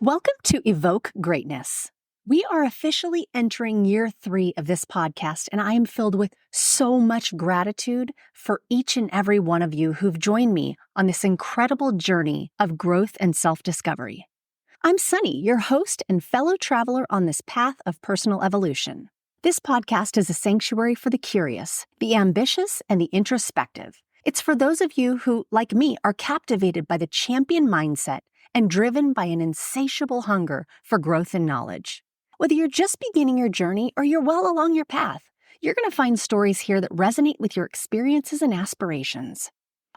Welcome to Evoke Greatness. We are officially entering year 3 of this podcast, and I am filled with so much gratitude for each and every one of you who've joined me on this incredible journey of growth and self-discovery. I'm Sunny, your host and fellow traveler on this path of personal evolution. This podcast is a sanctuary for the curious, the ambitious, and the introspective. It's for those of you who, like me, are captivated by the champion mindset and driven by an insatiable hunger for growth and knowledge. Whether you're just beginning your journey or you're well along your path, you're going to find stories here that resonate with your experiences and aspirations.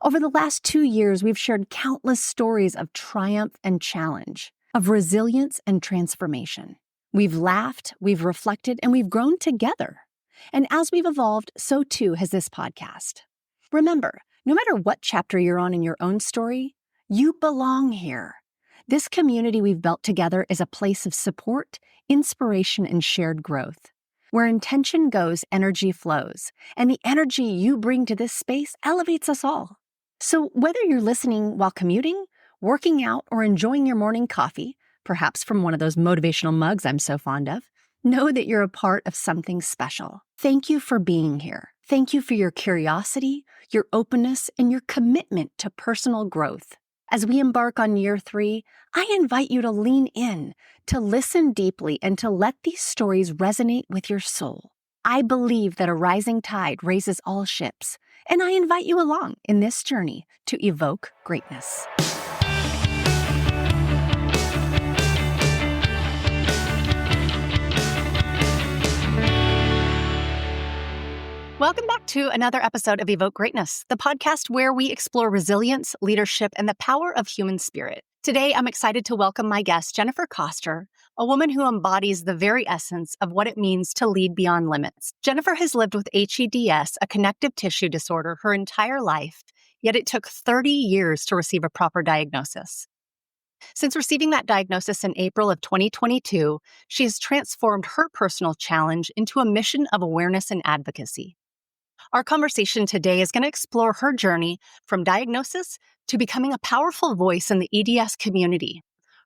Over the last 2 years, we've shared countless stories of triumph and challenge, of resilience and transformation. We've laughed, we've reflected, and we've grown together. And as we've evolved, so too has this podcast. Remember, no matter what chapter you're on in your own story, you belong here. This community we've built together is a place of support, inspiration, and shared growth. Where intention goes, energy flows, and the energy you bring to this space elevates us all. So whether you're listening while commuting, working out, or enjoying your morning coffee, perhaps from one of those motivational mugs I'm so fond of, know that you're a part of something special. Thank you for being here. Thank you for your curiosity, your openness, and your commitment to personal growth. As we embark on year 3, I invite you to lean in, to listen deeply, and to let these stories resonate with your soul. I believe that a rising tide raises all ships, and I invite you along in this journey to evoke greatness. Welcome back to another episode of Evoke Greatness, the podcast where we explore resilience, leadership, and the power of human spirit. Today, I'm excited to welcome my guest, Jennifer Koster, a woman who embodies the very essence of what it means to lead beyond limits. Jennifer has lived with HEDS, a connective tissue disorder, her entire life, yet it took 30 years to receive a proper diagnosis. Since receiving that diagnosis in April of 2022, she has transformed her personal challenge into a mission of awareness and advocacy. Our conversation today is going to explore her journey from diagnosis to becoming a powerful voice in the EDS community,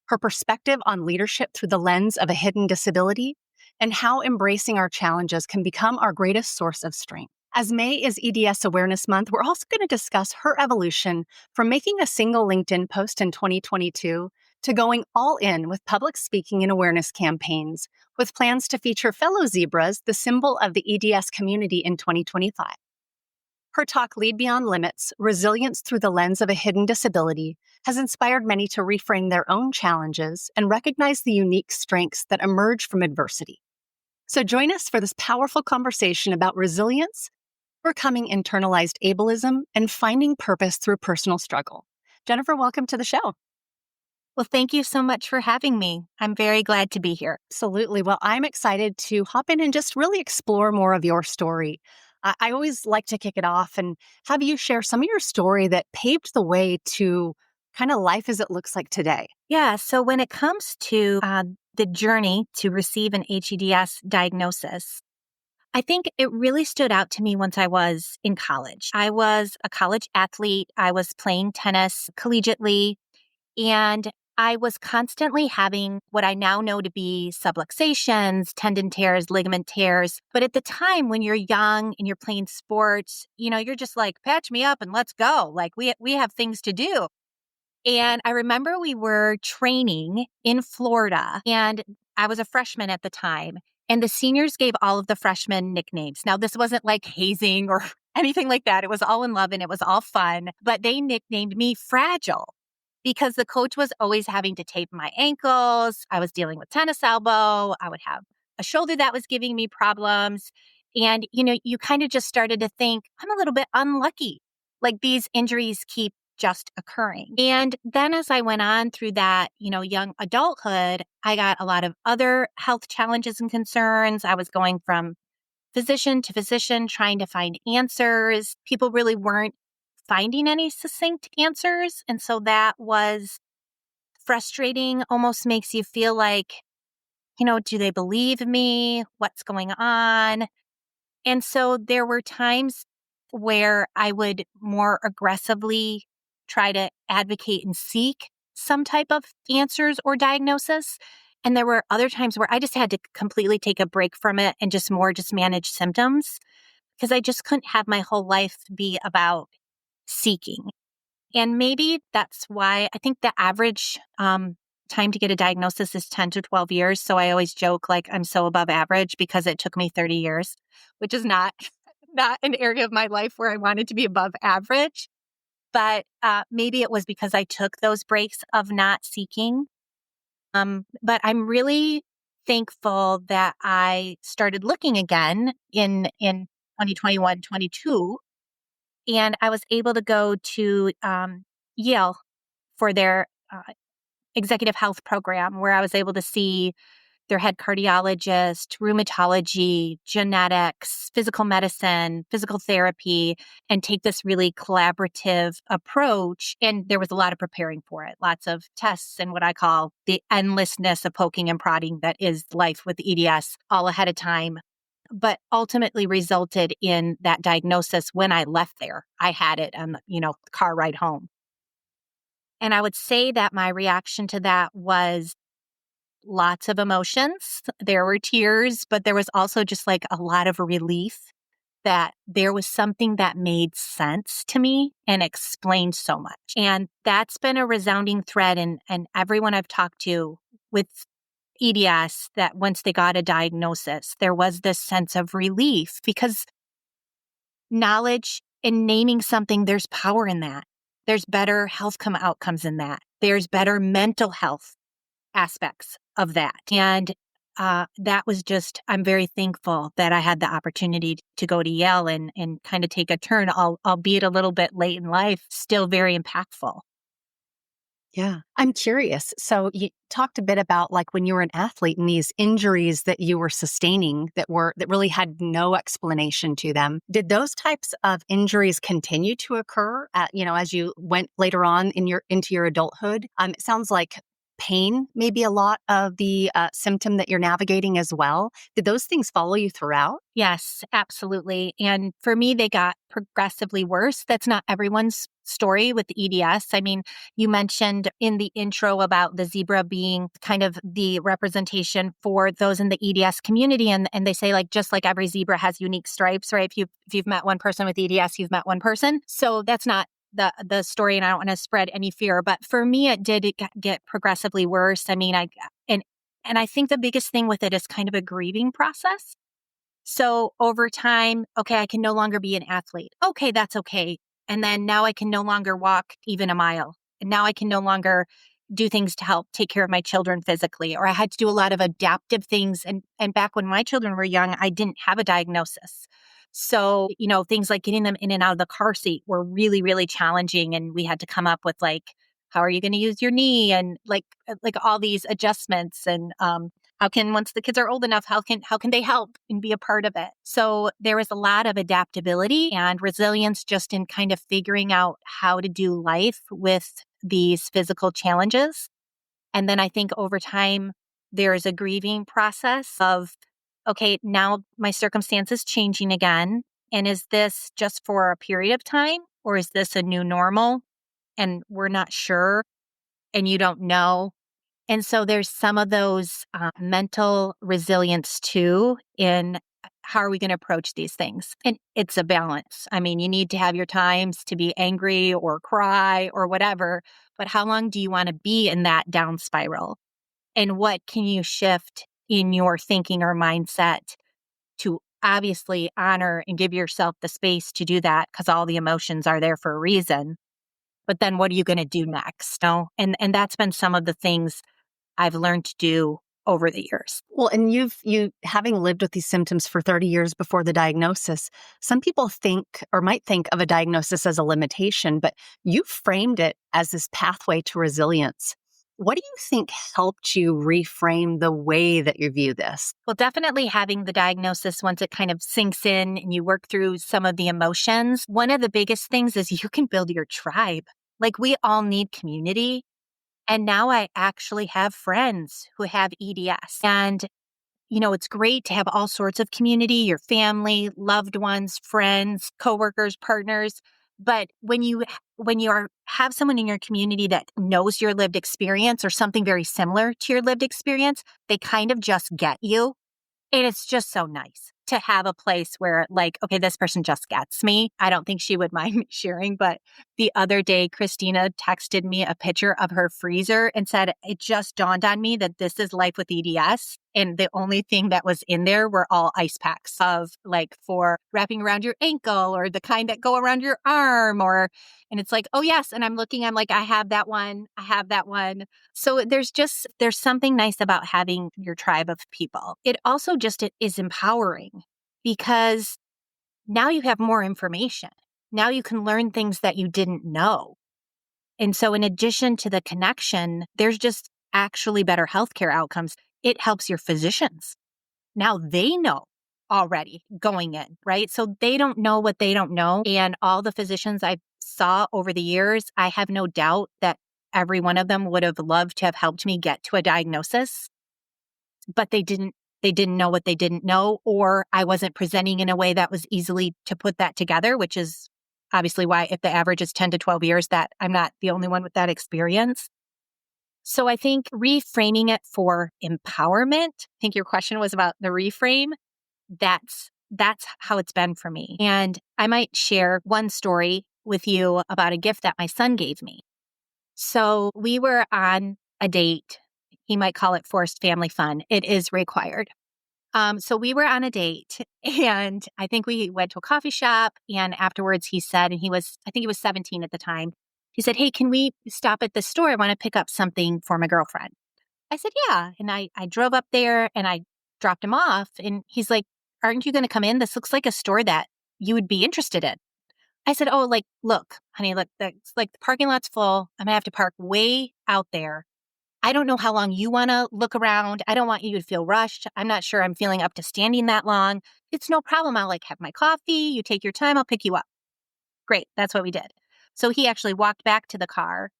her perspective on leadership through the lens of a hidden disability, and how embracing our challenges can become our greatest source of strength. As May is EDS Awareness Month, we're also going to discuss her evolution from making a single LinkedIn post in 2022 to going all in with public speaking and awareness campaigns, with plans to feature fellow zebras, the symbol of the EDS community, in 2025. Her talk, Lead Beyond Limits, Resilience Through the Lens of a Hidden Disability, has inspired many to reframe their own challenges and recognize the unique strengths that emerge from adversity. So join us for this powerful conversation about resilience, overcoming internalized ableism, and finding purpose through personal struggle. Jennifer, welcome to the show. Well, thank you so much for having me. I'm very glad to be here. Absolutely. Well, I'm excited to hop in and just really explore more of your story. I always like to kick it off and have you share some of your story that paved the way to kind of life as it looks like today. Yeah. So when it comes to the journey to receive an HEDS diagnosis, I think it really stood out to me once I was in college. I was a college athlete. I was playing tennis collegiately, and I was constantly having what I now know to be subluxations, tendon tears, ligament tears. But at the time when you're young and you're playing sports, you're just like, patch me up and let's go. Like we have things to do. And I remember we were training in Florida, and I was a freshman at the time. And the seniors gave all of the freshmen nicknames. Now, this wasn't like hazing or anything like that. It was all in love and it was all fun. But they nicknamed me Fragile, because the coach was always having to tape my ankles. I was dealing with tennis elbow. I would have a shoulder that was giving me problems. And, you kind of just started to think, I'm a little bit unlucky. Like these injuries keep just occurring. And then as I went on through that, young adulthood, I got a lot of other health challenges and concerns. I was going from physician to physician trying to find answers. People really weren't finding any succinct answers. And so that was frustrating, almost makes you feel like, do they believe me? What's going on? And so there were times where I would more aggressively try to advocate and seek some type of answers or diagnosis. And there were other times where I just had to completely take a break from it and just manage symptoms because I just couldn't have my whole life be about seeking. And maybe that's why I think the average time to get a diagnosis is 10 to 12 years. So I always joke like I'm so above average because it took me 30 years, which is not not an area of my life where I wanted to be above average. But maybe it was because I took those breaks of not seeking. But I'm really thankful that I started looking again in 2021, 22, and I was able to go to Yale for their executive health program, where I was able to see their head cardiologist, rheumatology, genetics, physical medicine, physical therapy, and take this really collaborative approach. And there was a lot of preparing for it, lots of tests and what I call the endlessness of poking and prodding that is life with EDS all ahead of time. But ultimately resulted in that diagnosis when I left there. I had it on the car ride home. And I would say that my reaction to that was lots of emotions. There were tears, but there was also just like a lot of relief that there was something that made sense to me and explained so much. And that's been a resounding thread and everyone I've talked to with EDS, that once they got a diagnosis, there was this sense of relief because knowledge and naming something, there's power in that. There's better outcomes in that. There's better mental health aspects of that. And that was just, I'm very thankful that I had the opportunity to go to Yale and kind of take a turn, albeit a little bit late in life, still very impactful. Yeah. I'm curious. So you talked a bit about like when you were an athlete and these injuries that you were sustaining that really had no explanation to them. Did those types of injuries continue to occur as you went later on into your adulthood? It sounds like pain may be a lot of the symptom that you're navigating as well. Did those things follow you throughout? Yes, absolutely. And for me, they got progressively worse. That's not everyone's story with EDS. I mean, you mentioned in the intro about the zebra being kind of the representation for those in the EDS community. And they say like, just like every zebra has unique stripes, right? If you've met one person with EDS, you've met one person. So that's not the story, and I don't want to spread any fear. But for me, it did get progressively worse. I mean, and I think the biggest thing with it is kind of a grieving process. So over time, okay, I can no longer be an athlete. Okay, that's okay. And then now I can no longer walk even a mile. And now I can no longer do things to help take care of my children physically. Or I had to do a lot of adaptive things. And back when my children were young, I didn't have a diagnosis. So, things like getting them in and out of the car seat were really, really challenging. And we had to come up with like, how are you going to use your knee? And like all these adjustments and, once the kids are old enough, how can they help and be a part of it? So there was a lot of adaptability and resilience just in kind of figuring out how to do life with these physical challenges. And then I think over time, there is a grieving process of, okay, now my circumstance is changing again. And is this just for a period of time or is this a new normal? And we're not sure and you don't know. And so there's some of those mental resilience too in how are we going to approach these things? And it's a balance. I mean, you need to have your times to be angry or cry or whatever, but how long do you want to be in that down spiral? And what can you shift in your thinking or mindset to obviously honor and give yourself the space to do that because all the emotions are there for a reason. But then what are you going to do next? No? And that's been some of the things I've learned to do over the years. Well, and you having lived with these symptoms for 30 years before the diagnosis, some people think or might think of a diagnosis as a limitation, but you framed it as this pathway to resilience. What do you think helped you reframe the way that you view this? Well, definitely having the diagnosis once it kind of sinks in and you work through some of the emotions. One of the biggest things is you can build your tribe. Like we all need community. And now I actually have friends who have EDS. And, it's great to have all sorts of community, your family, loved ones, friends, coworkers, partners. But when you when you have someone in your community that knows your lived experience or something very similar to your lived experience, they kind of just get you. And it's just so nice to have a place where, like, okay, this person just gets me. I don't think she would mind me sharing, but the other day, Christina texted me a picture of her freezer and said, it just dawned on me that this is life with EDS. And the only thing that was in there were all ice packs of, like, for wrapping around your ankle or the kind that go around your arm and it's like, oh yes. And I'm like, I have that one. I have that one. So there's something nice about having your tribe of people. It also it is empowering because now you have more information. Now you can learn things that you didn't know. And so in addition to the connection, there's just actually better healthcare outcomes. It helps your physicians. Now they know already going in, right? So they don't know what they don't know. And all the physicians I saw over the years, I have no doubt that every one of them would have loved to have helped me get to a diagnosis, but they didn't know what they didn't know, or I wasn't presenting in a way that was easily to put that together, which is obviously why if the average is 10 to 12 years, that I'm not the only one with that experience. So I think reframing it for empowerment, I think your question was about the reframe. That's how it's been for me. And I might share one story with you about a gift that my son gave me. So we were on a date. He might call it forced family fun. It is required. So we were on a date and I think we went to a coffee shop, and afterwards he said, and I think he was 17 at the time. He said, hey, can we stop at the store? I want to pick up something for my girlfriend. I said, yeah. And I drove up there and I dropped him off, and he's like, aren't you going to come in? This looks like a store that you would be interested in. I said, oh, like, look, honey, look, that's like the parking lot's full. I'm going to have to park way out there. I don't know how long you want to look around. I don't want you to feel rushed. I'm not sure I'm feeling up to standing that long. It's no problem. I'll have my coffee. You take your time. I'll pick you up. Great. That's what we did. So he actually walked back to the car.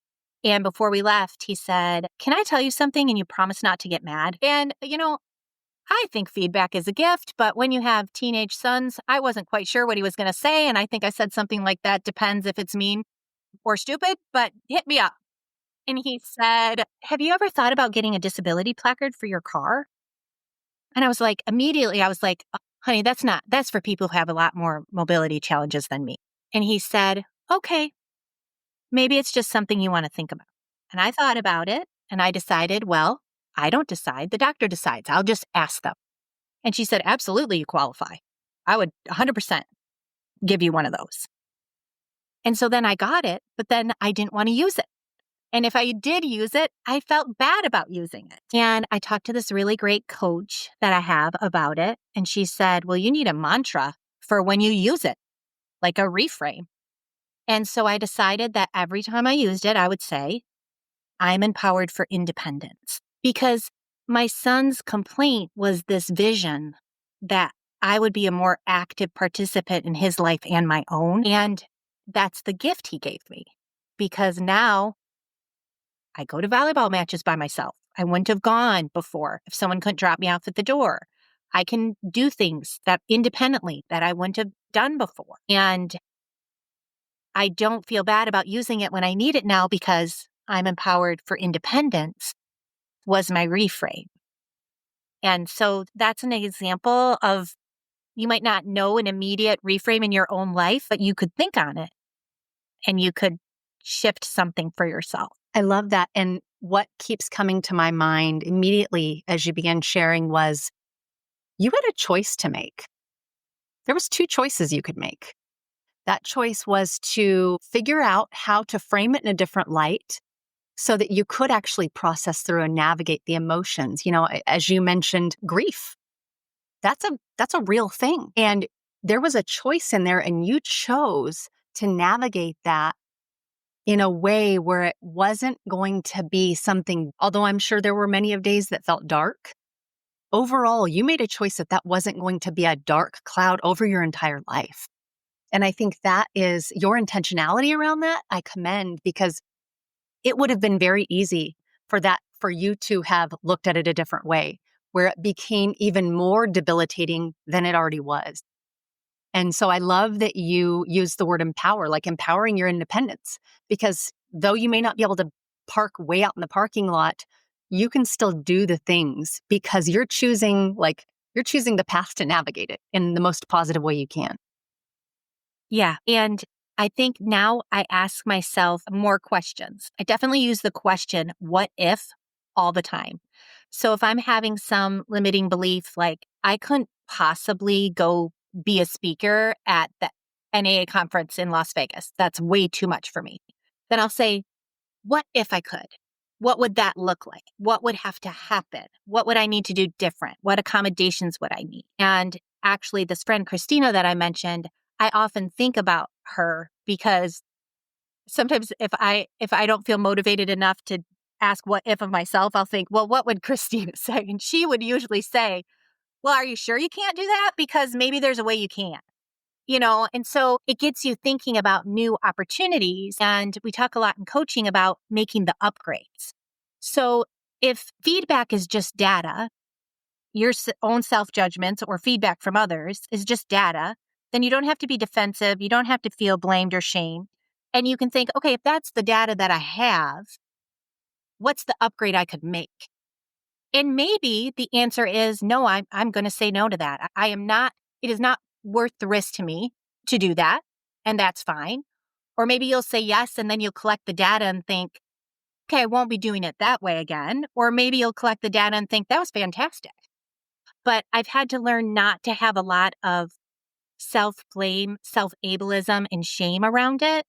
And before we left, he said, can I tell you something? And you promise not to get mad. And, I think feedback is a gift, but when you have teenage sons, I wasn't quite sure what he was going to say. And I think I said something like that depends if it's mean or stupid, but hit me up. And he said, have you ever thought about getting a disability placard for your car? And immediately I was like, oh, honey, that's for people who have a lot more mobility challenges than me. And he said, okay, maybe it's just something you want to think about. And I thought about it and I decided, well, I don't decide. The doctor decides. I'll just ask them. And she said, absolutely, you qualify. I would 100% give you one of those. And so then I got it, but then I didn't want to use it. And if I did use it, I felt bad about using it. And I talked to this really great coach that I have about it. And she said, well, you need a mantra for when you use it, like a reframe. And so I decided that every time I used it, I would say, I'm empowered for independence. Because my son's complaint was this vision that I would be a more active participant in his life and my own. And that's the gift he gave me. Because now I go to volleyball matches by myself. I wouldn't have gone before if someone couldn't drop me off at the door. I can do things that independently that I wouldn't have done before. And I don't feel bad about using it when I need it now because I'm empowered for independence was my reframe. And so that's an example of, you might not know an immediate reframe in your own life, but you could think on it and you could shift something for yourself. I love that. And what keeps coming to my mind immediately as you began sharing was you had a choice to make. There was 2 choices you could make. That choice was to figure out how to frame it in a different light so that you could actually process through and navigate the emotions. As you mentioned, grief. That's a real thing. And there was a choice in there, and you chose to navigate that in a way where it wasn't going to be something, although I'm sure there were many of days that felt dark. Overall, you made a choice that wasn't going to be a dark cloud over your entire life. And I think that is your intentionality around that. I commend, because it would have been very easy for you to have looked at it a different way, where it became even more debilitating than it already was. And so I love that you use the word empower, like empowering your independence, because though you may not be able to park way out in the parking lot, you can still do the things because you're choosing the path to navigate it in the most positive way you can. Yeah. And I think now I ask myself more questions. I definitely use the question, what if, all the time. So if I'm having some limiting belief, like I couldn't possibly go be a speaker at the NAA conference in Las Vegas, that's way too much for me. Then I'll say, what if I could? What would that look like? What would have to happen? What would I need to do different? What accommodations would I need? And actually, this friend, Christina, that I mentioned, I often think about her because sometimes if I don't feel motivated enough to ask what if of myself, I'll think, well, what would Christina say? And she would usually say, well, are you sure you can't do that? Because maybe there's a way you can. And so it gets you thinking about new opportunities. And we talk a lot in coaching about making the upgrades. So if feedback is just data, your own self-judgments or feedback from others is just data, then you don't have to be defensive. You don't have to feel blamed or shamed. And you can think, okay, if that's the data that I have, what's the upgrade I could make? And maybe the answer is no, I'm going to say no to that. I am not, it is not worth the risk to me to do that. And that's fine. Or maybe you'll say yes, and then you'll collect the data and think, okay, I won't be doing it that way again. Or maybe you'll collect the data and think that was fantastic. But I've had to learn not to have a lot of self-blame, self-ableism, and shame around it.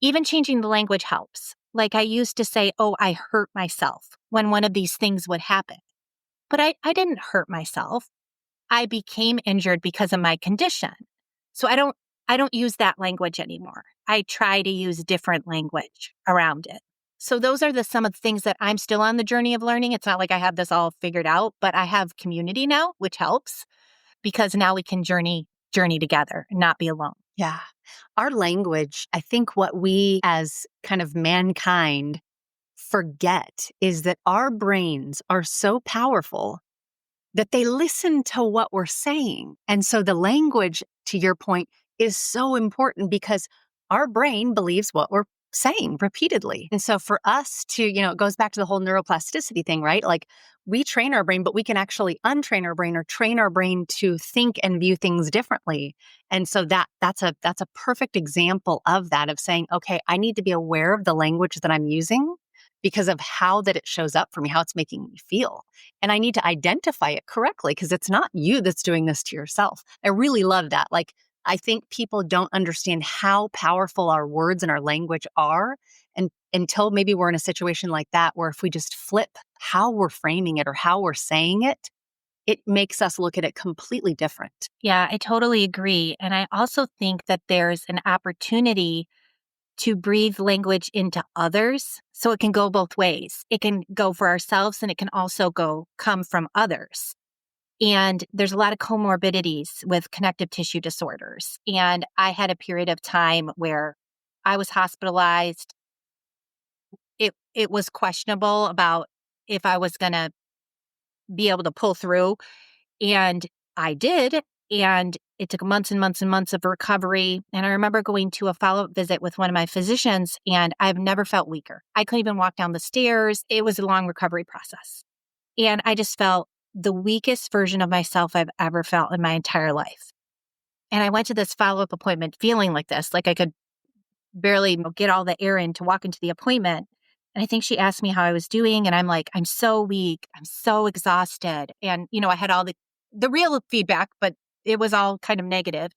Even changing the language helps. Like I used to say, oh, I hurt myself when one of these things would happen. But I didn't hurt myself. I became injured because of my condition. So I don't use that language anymore. I try to use different language around it. So those are some of the things that I'm still on the journey of learning. It's not like I have this all figured out, but I have community now, which helps because now we can journey together and not be alone. Yeah. Our language, I think what we as kind of mankind forget is that our brains are so powerful that they listen to what we're saying. And so the language, to your point, is so important because our brain believes what we're saying repeatedly. And so for us to, it goes back to the whole neuroplasticity thing, right? Like we train our brain, but we can actually untrain our brain or train our brain to think and view things differently. And so that's a perfect example of that, of saying, okay, I need to be aware of the language that I'm using because of how that it shows up for me, how it's making me feel. And I need to identify it correctly because it's not you that's doing this to yourself. I really love that. Like, I think people don't understand how powerful our words and our language are. And until maybe we're in a situation like that, where if we just flip how we're framing it or how we're saying it, it makes us look at it completely different. Yeah, I totally agree. And I also think that there's an opportunity to breathe language into others. So it can go both ways. It can go for ourselves and it can also come from others. And there's a lot of comorbidities with connective tissue disorders. And I had a period of time where I was hospitalized. It was questionable about if I was going to be able to pull through. And I did. And it took months and months and months of recovery. And I remember going to a follow-up visit with one of my physicians, and I've never felt weaker. I couldn't even walk down the stairs. It was a long recovery process. And I just felt the weakest version of myself I've ever felt in my entire life. And I went to this follow-up appointment feeling like this, like I could barely get all the air in to walk into the appointment. And I think she asked me how I was doing. And I'm like, I'm so weak. I'm so exhausted. And, I had all the real feedback, but it was all kind of negative.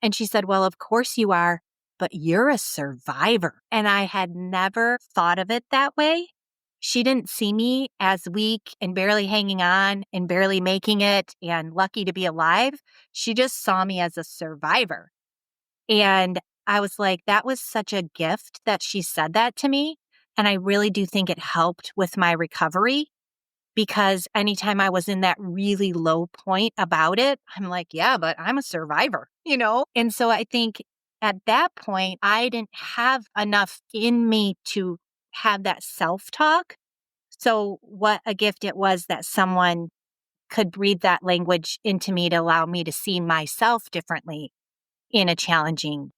And she said, well, of course you are, but you're a survivor. And I had never thought of it that way. She didn't see me as weak and barely hanging on and barely making it and lucky to be alive. She just saw me as a survivor. And I was like, that was such a gift that she said that to me. And I really do think it helped with my recovery because anytime I was in that really low point about it, I'm like, yeah, but I'm a survivor. And so I think at that point, I didn't have enough in me to have that self-talk. So what a gift it was that someone could breathe that language into me to allow me to see myself differently in a challenging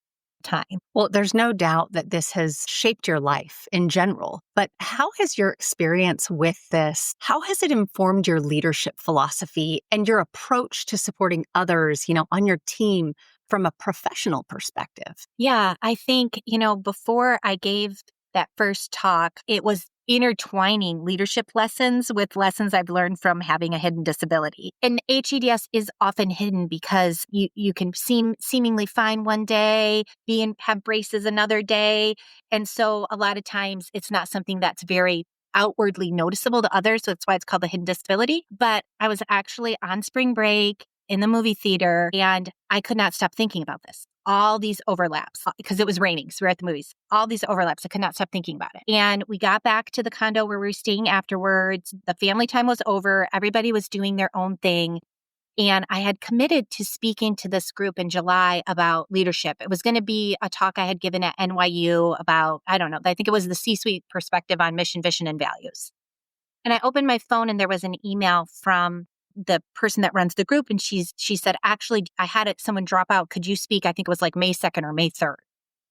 time. Well, there's no doubt that this has shaped your life in general, but how has your experience with this, how has it informed your leadership philosophy and your approach to supporting others, on your team from a professional perspective? Yeah, I think, before I gave that first talk, it was intertwining leadership lessons with lessons I've learned from having a hidden disability. And HEDS is often hidden because you can seemingly fine one day, have braces another day. And so a lot of times it's not something that's very outwardly noticeable to others. So that's why it's called a hidden disability. But I was actually on spring break in the movie theater and I could not stop thinking about this. All these overlaps because it was raining. So we're at the movies. All these overlaps. I could not stop thinking about it. And we got back to the condo where we were staying afterwards. The family time was over. Everybody was doing their own thing. And I had committed to speaking to this group in July about leadership. It was going to be a talk I had given at NYU about, I don't know, I think it was the C-suite perspective on mission, vision, and values. And I opened my phone and there was an email from the person that runs the group. And she said, actually, I had someone drop out. Could you speak? I think it was like May 2nd or May 3rd.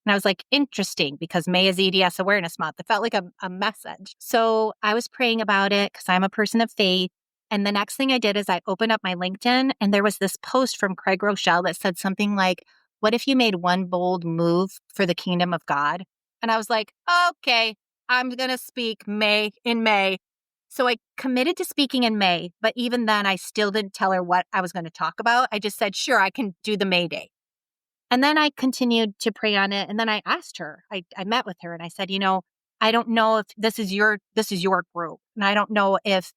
And I was like, interesting, because May is EDS Awareness Month. It felt like a message. So I was praying about it because I'm a person of faith. And the next thing I did is I opened up my LinkedIn and there was this post from Craig Rochelle that said something like, what if you made one bold move for the kingdom of God? And I was like, okay, I'm going to speak in May. So I committed to speaking in May, but even then I still didn't tell her what I was going to talk about. I just said, sure, I can do the May day. And then I continued to pray on it. And then I asked her, I met with her and I said, I don't know if this is your group. And I don't know if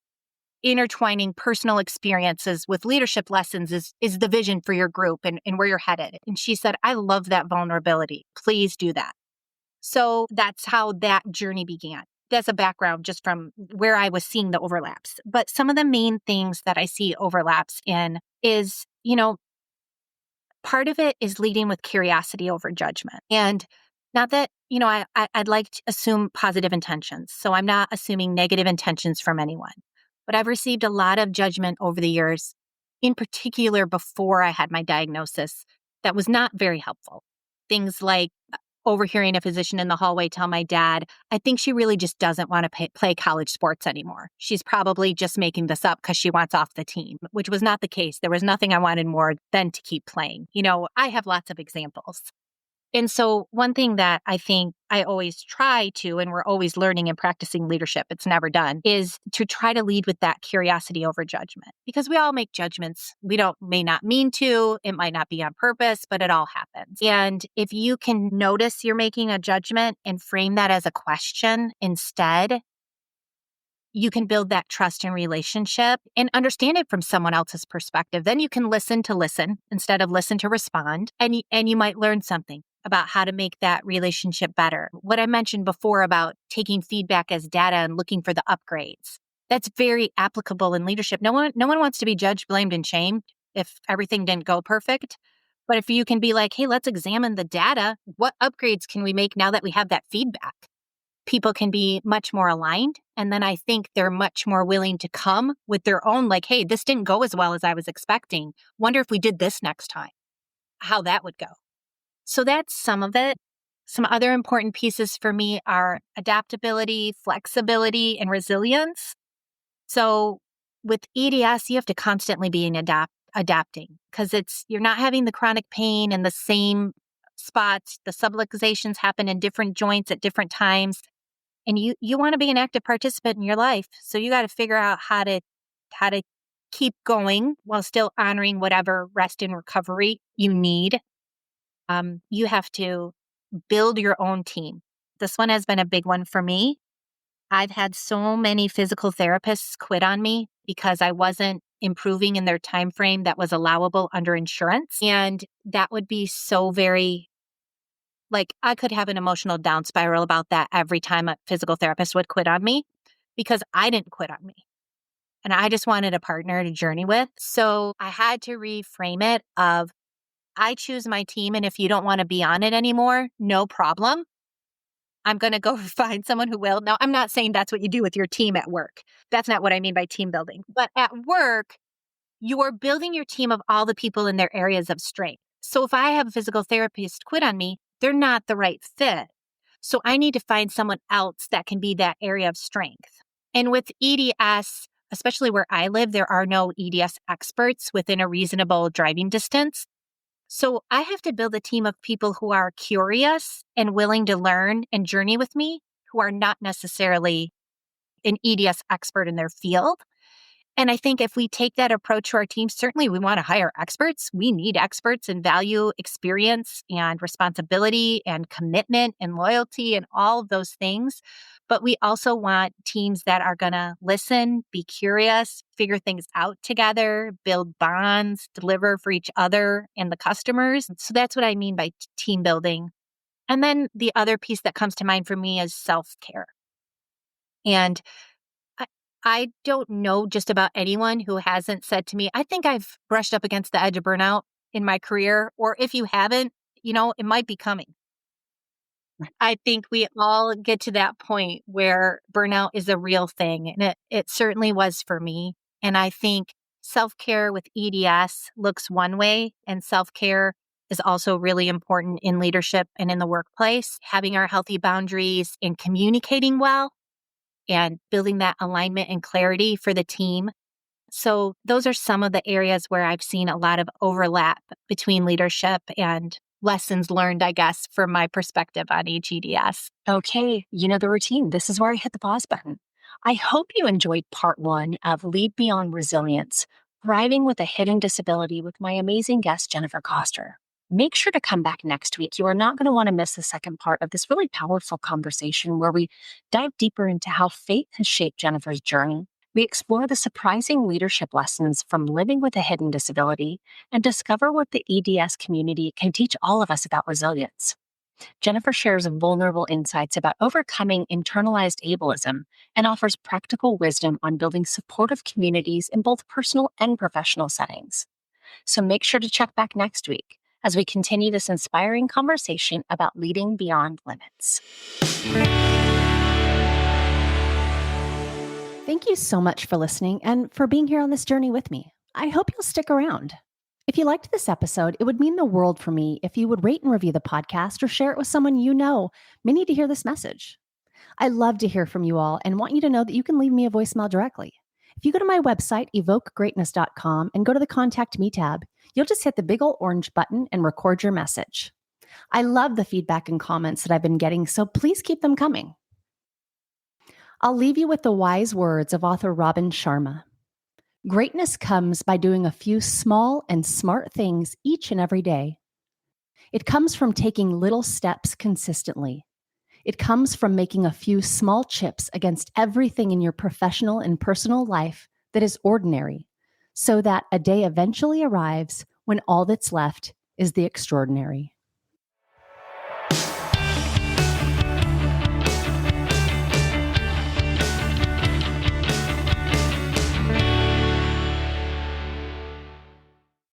intertwining personal experiences with leadership lessons is the vision for your group and where you're headed. And she said, I love that vulnerability. Please do that. So that's how that journey began. That's a background just from where I was seeing the overlaps. But some of the main things that I see overlaps in is, part of it is leading with curiosity over judgment. And not that, I'd like to assume positive intentions. So I'm not assuming negative intentions from anyone. But I've received a lot of judgment over the years, in particular before I had my diagnosis, that was not very helpful. Things like overhearing a physician in the hallway tell my dad, I think she really just doesn't want to play college sports anymore. She's probably just making this up because she wants off the team, which was not the case. There was nothing I wanted more than to keep playing. I have lots of examples. And so one thing that I think I always try to, and we're always learning and practicing leadership, it's never done, is to try to lead with that curiosity over judgment. Because we all make judgments. We may not mean to, it might not be on purpose, but it all happens. And if you can notice you're making a judgment and frame that as a question instead, you can build that trust and relationship and understand it from someone else's perspective. Then you can listen to listen instead of listen to respond. And you might learn something about how to make that relationship better. What I mentioned before about taking feedback as data and looking for the upgrades, that's very applicable in leadership. No one wants to be judged, blamed, and shamed if everything didn't go perfect. But if you can be like, hey, let's examine the data. What upgrades can we make now that we have that feedback? People can be much more aligned. And then I think they're much more willing to come with their own, like, hey, this didn't go as well as I was expecting. Wonder if we did this next time, how that would go. So that's some of it. Some other important pieces for me are adaptability, flexibility, and resilience. So with EDS, you have to constantly be adapting because you're not having the chronic pain in the same spots. The subluxations happen in different joints at different times. And you want to be an active participant in your life. So you got to figure out how to keep going while still honoring whatever rest and recovery you need. You have to build your own team. This one has been a big one for me. I've had so many physical therapists quit on me because I wasn't improving in their time frame that was allowable under insurance. And that would be so very, like, I could have an emotional down spiral about that every time a physical therapist would quit on me because I didn't quit on me. And I just wanted a partner to journey with. So I had to reframe it of, I choose my team, and if you don't want to be on it anymore, no problem. I'm going to go find someone who will. Now, I'm not saying that's what you do with your team at work. That's not what I mean by team building. But at work, you are building your team of all the people in their areas of strength. So if I have a physical therapist quit on me, they're not the right fit. So I need to find someone else that can be that area of strength. And with EDS, especially where I live, there are no EDS experts within a reasonable driving distance. So I have to build a team of people who are curious and willing to learn and journey with me, who are not necessarily an EDS expert in their field. And I think if we take that approach to our team, certainly we want to hire experts. We need experts and value experience and responsibility and commitment and loyalty and all of those things. But we also want teams that are going to listen, be curious, figure things out together, build bonds, deliver for each other and the customers. So that's what I mean by team building. And then the other piece that comes to mind for me is self-care. And I I don't know just about anyone who hasn't said to me, I think I've brushed up against the edge of burnout in my career. Or if you haven't, it might be coming. I think we all get to that point where burnout is a real thing. And it certainly was for me. And I think self-care with EDS looks one way, and self-care is also really important in leadership and in the workplace. Having our healthy boundaries and communicating well and building that alignment and clarity for the team. So those are some of the areas where I've seen a lot of overlap between leadership and lessons learned, I guess, from my perspective on HEDS. Okay, you know the routine. This is where I hit the pause button. I hope you enjoyed part one of Lead Beyond Resilience, Thriving with a Hidden Disability with my amazing guest, Jennifer Koster. Make sure to come back next week. You are not going to want to miss the second part of this really powerful conversation where we dive deeper into how faith has shaped Jennifer's journey. We explore the surprising leadership lessons from living with a hidden disability and discover what the EDS community can teach all of us about resilience. Jennifer shares vulnerable insights about overcoming internalized ableism and offers practical wisdom on building supportive communities in both personal and professional settings. So make sure to check back next week as we continue this inspiring conversation about leading beyond limits. Thank you so much for listening and for being here on this journey with me. I hope you'll stick around. If you liked this episode, it would mean the world for me if you would rate and review the podcast or share it with someone you know may need to hear this message. I love to hear from you all and want you to know that you can leave me a voicemail directly. If you go to my website, evokegreatness.com, and go to the Contact Me tab, you'll just hit the big old orange button and record your message. I love the feedback and comments that I've been getting, so please keep them coming. I'll leave you with the wise words of author Robin Sharma. Greatness comes by doing a few small and smart things each and every day. It comes from taking little steps consistently. It comes from making a few small chips against everything in your professional and personal life that is ordinary, so that a day eventually arrives when all that's left is the extraordinary.